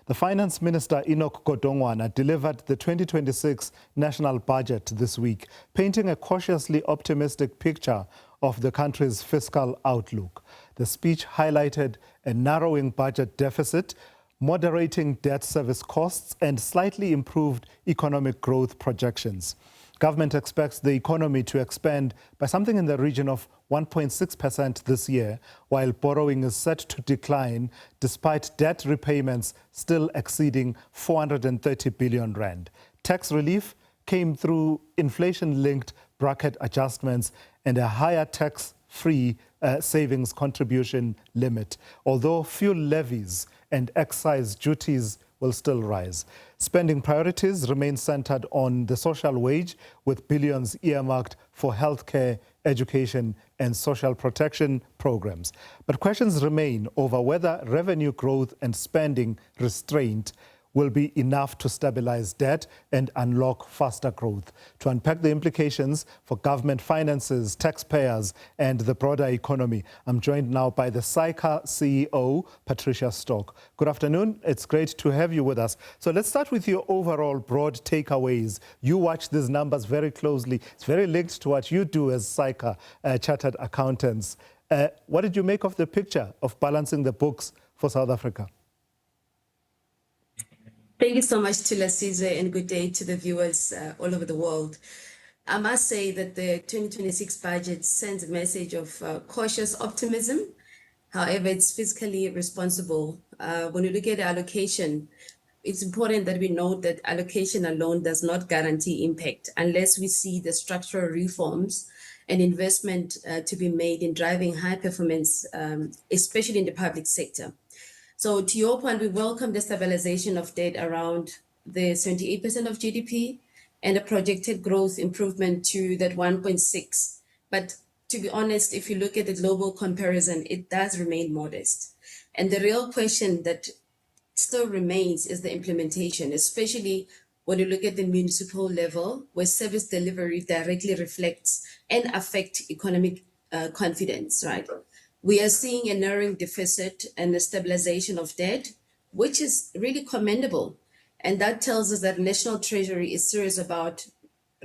The Finance Minister Enoch Godongwana delivered the 2026 national budget this week, painting a cautiously optimistic picture of the country's fiscal outlook. The speech highlighted a narrowing budget deficit, moderating debt service costs, and slightly improved economic growth projections. Government expects the economy to expand by something in the region of 1.6% this year, while borrowing is set to decline despite debt repayments still exceeding 430 billion rand. Tax relief came through inflation-linked bracket adjustments and a higher tax-free savings contribution limit, although fuel levies and excise duties will still rise. Spending priorities remain centered on the social wage, with billions earmarked for healthcare, education, and social protection programs. But questions remain over whether revenue growth and spending restraint will be enough to stabilize debt and unlock faster growth. To unpack the implications for government finances, taxpayers, and the broader economy, I'm joined now by the SAICA CEO, Patricia Stock. Good afternoon. It's great to have you with us. So let's start with your overall broad takeaways. You watch these numbers very closely. It's very linked to what you do as SAICA chartered accountants. What did you make of the picture of balancing the books for South Africa? Thank you so much, Tula Caesar, and good day to the viewers all over the world. I must say that the 2026 budget sends a message of cautious optimism. However, it's fiscally responsible. When you look at the allocation, it's important that we note that allocation alone does not guarantee impact unless we see the structural reforms and investment to be made in driving high performance, especially in the public sector. So to your point, we welcome the stabilization of debt around the 78% of GDP and a projected growth improvement to that 1.6. But to be honest, if you look at the global comparison, it does remain modest. And the real question that still remains is the implementation, especially when you look at the municipal level, where service delivery directly reflects and affects economic confidence, right? We are seeing a narrowing deficit and the stabilization of debt, which is really commendable. And that tells us that National Treasury is serious about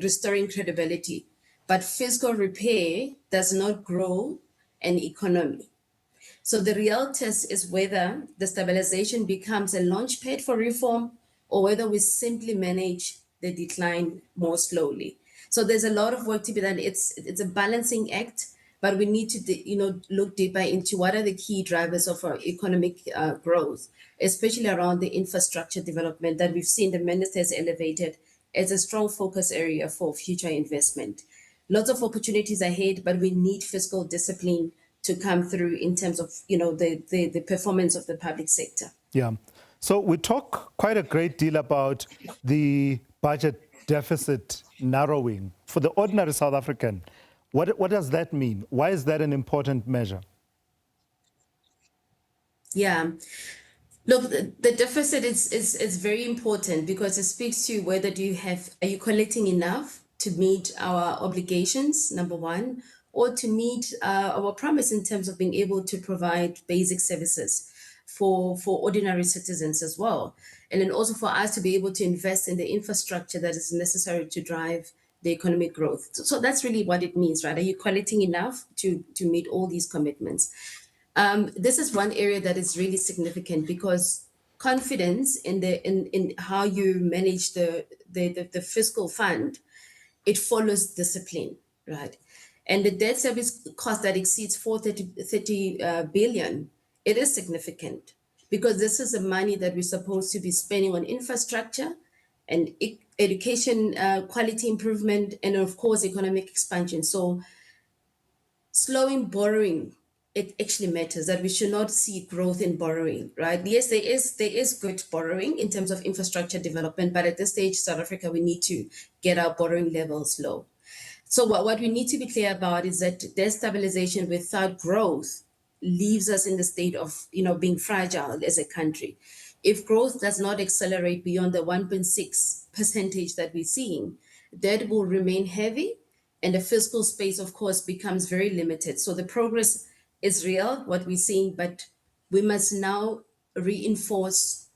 restoring credibility. But fiscal repair does not grow an economy. So the real test is whether the stabilization becomes a launchpad for reform or whether we simply manage the decline more slowly. So there's a lot of work to be done. It's a balancing act. But we need to, look deeper into what are the key drivers of our economic growth, especially around the infrastructure development that we've seen the minister has elevated as a strong focus area for future investment. Lots of opportunities ahead, but we need fiscal discipline to come through in terms of, the performance of the public sector. Yeah. So we talk quite a great deal about the budget deficit narrowing. For the ordinary South African, what does that mean? Why is that an important measure? Yeah. Look, the deficit is very important because it speaks to whether are you collecting enough to meet our obligations, number one, or to meet our promise in terms of being able to provide basic services for ordinary citizens as well. And then also for us to be able to invest in the infrastructure that is necessary to drive the economic growth. So that's really what it means, right? Are you collecting enough to meet all these commitments? This is one area that is really significant because confidence in how you manage the fiscal fund, it follows discipline, right? And the debt service cost that exceeds 430 billion, it is significant because this is the money that we're supposed to be spending on infrastructure and education quality improvement, and of course, economic expansion. So slowing borrowing, it actually matters that we should not see growth in borrowing, right? Yes, there is good borrowing in terms of infrastructure development, but at this stage, South Africa, we need to get our borrowing levels low. So what we need to be clear about is that destabilization without growth leaves us in the state of, being fragile as a country. If growth does not accelerate beyond the 1.6% that we're seeing, debt will remain heavy and the fiscal space, of course, becomes very limited. So the progress is real, what we're seeing, but we must now reinforce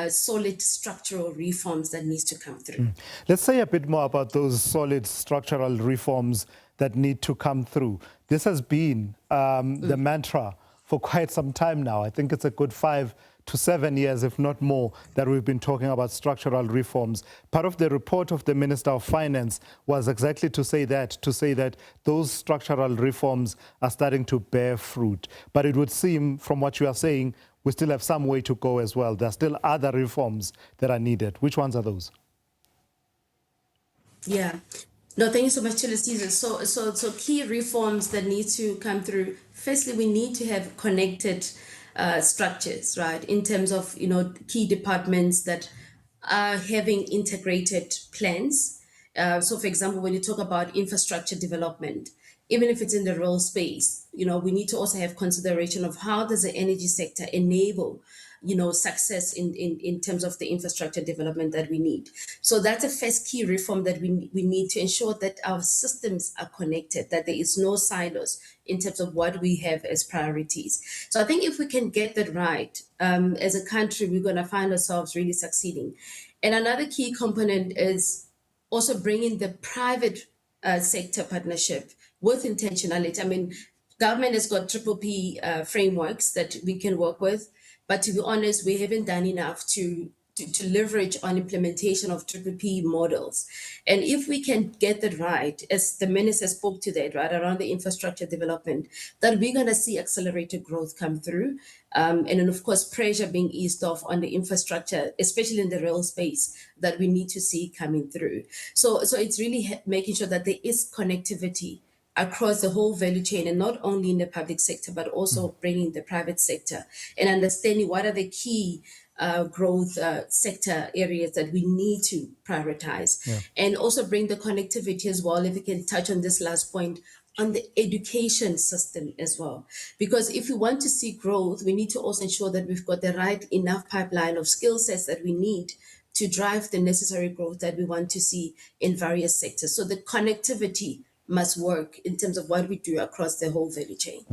solid structural reforms that needs to come through. Let's say a bit more about those solid structural reforms that need to come through. This has been the mantra for quite some time now. I think it's a good 5 to 7 years, if not more, that we've been talking about structural reforms. Part of the report of the Minister of Finance was exactly to say that those structural reforms are starting to bear fruit. But it would seem, from what you are saying, we still have some way to go as well. There are still other reforms that are needed. Which ones are those? Yeah. No, thank you so much, Caesar. So key reforms that need to come through. Firstly, we need to have connected structures, right? In terms of, key departments that are having integrated plans. So for example, when you talk about infrastructure development, even if it's in the rural space, we need to also have consideration of how does the energy sector enable success in terms of the infrastructure development that we need. So that's a first key reform that we need to ensure that our systems are connected, that there is no silos in terms of what we have as priorities. So I think if we can get that right, as a country, we're going to find ourselves really succeeding. And another key component is also bringing the private sector partnership with intentionality. I mean, government has got triple P frameworks that we can work with, but to be honest, we haven't done enough to leverage on implementation of triple P models. And if we can get that right, as the minister spoke to that, right, around the infrastructure development, that we're going to see accelerated growth come through. And then, of course, pressure being eased off on the infrastructure, especially in the rail space, that we need to see coming through. So it's really making sure that there is connectivity across the whole value chain, and not only in the public sector, but also bringing the private sector and understanding what are the key growth sector areas that we need to prioritize. And also bring the connectivity as well, if we can touch on this last point, on the education system as well. Because if we want to see growth, we need to also ensure that we've got the right enough pipeline of skill sets that we need to drive the necessary growth that we want to see in various sectors. So the connectivity must work in terms of what we do across the whole value chain.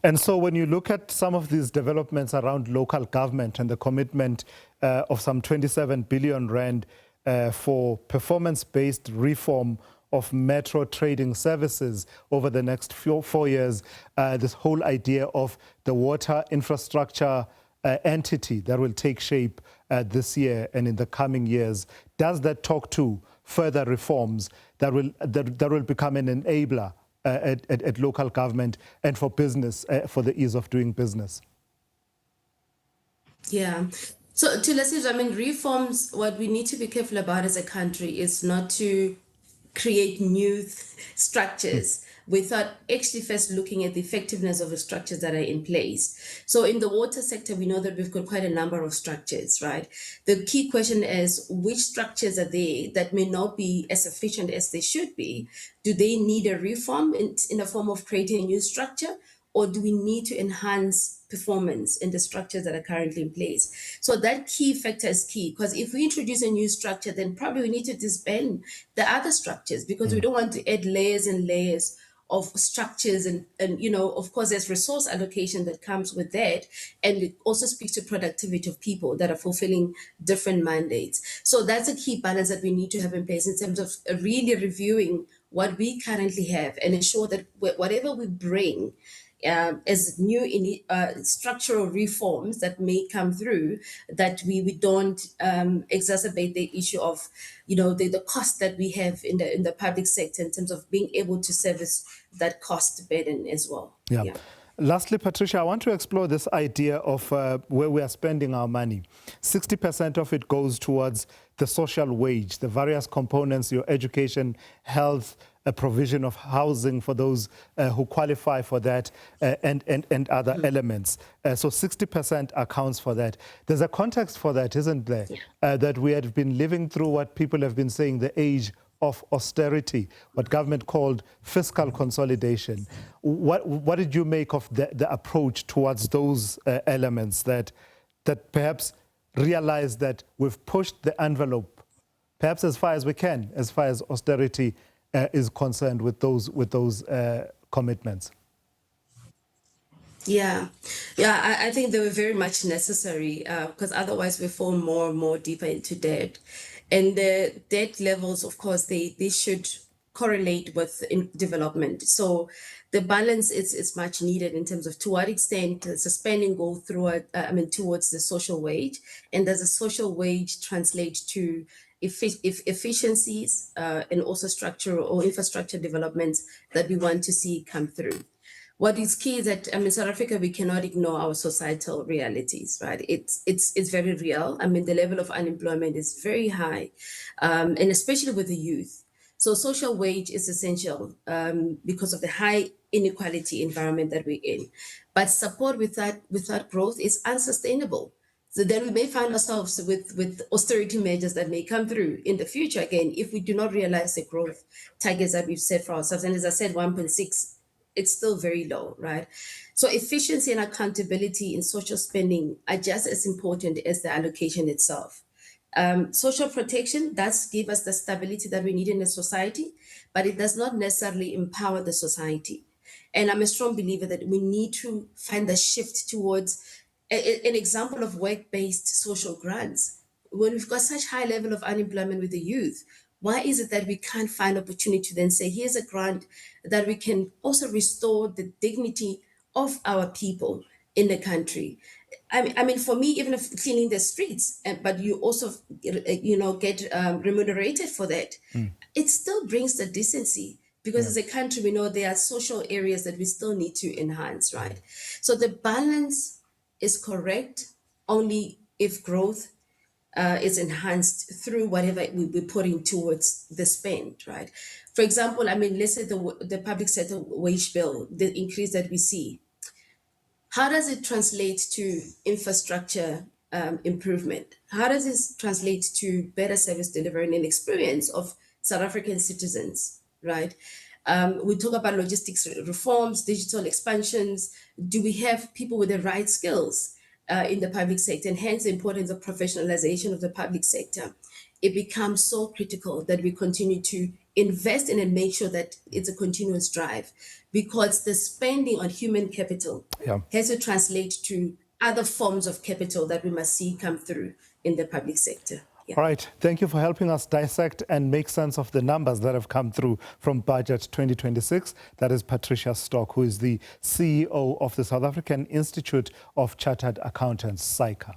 And so when you look at some of these developments around local government and the commitment of some 27 billion rand for performance-based reform of metro trading services over the next 4 years, this whole idea of the water infrastructure entity that will take shape this year and in the coming years, does that talk to further reforms that will become an enabler at local government and for business, for the ease of doing business? Yeah. So to let's say, I mean, reforms, what we need to be careful about as a country is not to create new structures without actually first looking at the effectiveness of the structures that are in place. So in the water sector, we know that we've got quite a number of structures, right? The key question is which structures are there that may not be as efficient as they should be? Do they need a reform in the form of creating a new structure? Or do we need to enhance performance in the structures that are currently in place? So that key factor is key, because if we introduce a new structure, then probably we need to disband the other structures, because we don't want to add layers and layers of structures and of course there's resource allocation that comes with that, and it also speaks to productivity of people that are fulfilling different mandates. So that's a key balance that we need to have in place in terms of really reviewing what we currently have and ensure that whatever we bring as new structural reforms that may come through, that we don't exacerbate the issue of the cost that we have in the public sector in terms of being able to service that cost burden as well. Yeah. Lastly, Patricia, I want to explore this idea of where we are spending our money. 60% of it goes towards the social wage, the various components, your education, health, a provision of housing for those who qualify for that, and other elements. So 60% accounts for that. There's a context for that, isn't there? That we have been living through what people have been saying, the age of austerity, what government called fiscal consolidation. What did you make of the approach towards those elements that perhaps realize that we've pushed the envelope, perhaps as far as we can, as far as austerity is concerned with those commitments? I think they were very much necessary because otherwise we fall more and more deeper into debt. And the debt levels, of course, they should correlate with development. So the balance is much needed in terms of to what extent does the spending go through, towards the social wage, and does the social wage translate to efficiencies and also structural or infrastructure developments that we want to see come through. What is key is that South Africa, we cannot ignore our societal realities, right? It's very real. The level of unemployment is very high, and especially with the youth. So social wage is essential because of the high inequality environment that we're in. But support without growth is unsustainable. So then we may find ourselves with austerity measures that may come through in the future again if we do not realize the growth targets that we've set for ourselves. And as I said, 1.6, it's still very low, right? So efficiency and accountability in social spending are just as important as the allocation itself. Social protection does give us the stability that we need in a society, but it does not necessarily empower the society. And I'm a strong believer that we need to find a shift towards an example of work-based social grants. When we've got such high level of unemployment with the youth, why is it that we can't find opportunity to then say, here's a grant that we can also restore the dignity of our people in the country? For me, even if cleaning the streets, but you also, get remunerated for that, it still brings the decency because as a country, we know there are social areas that we still need to enhance, right? So the balance is correct only if growth is enhanced through whatever we put in towards the spend, right? For example, let's say the public sector wage bill, the increase that we see, how does it translate to infrastructure improvement? How does this translate to better service delivery and experience of South African citizens, right? We talk about logistics reforms, digital expansions. Do we have people with the right skills in the public sector? And hence the importance of professionalization of the public sector. It becomes so critical that we continue to invest in and make sure that it's a continuous drive, because the spending on human capital has to translate to other forms of capital that we must see come through in the public sector. All right. Thank you for helping us dissect and make sense of the numbers that have come through from Budget 2026. That is Patricia Stock, who is the CEO of the South African Institute of Chartered Accountants, SAICA.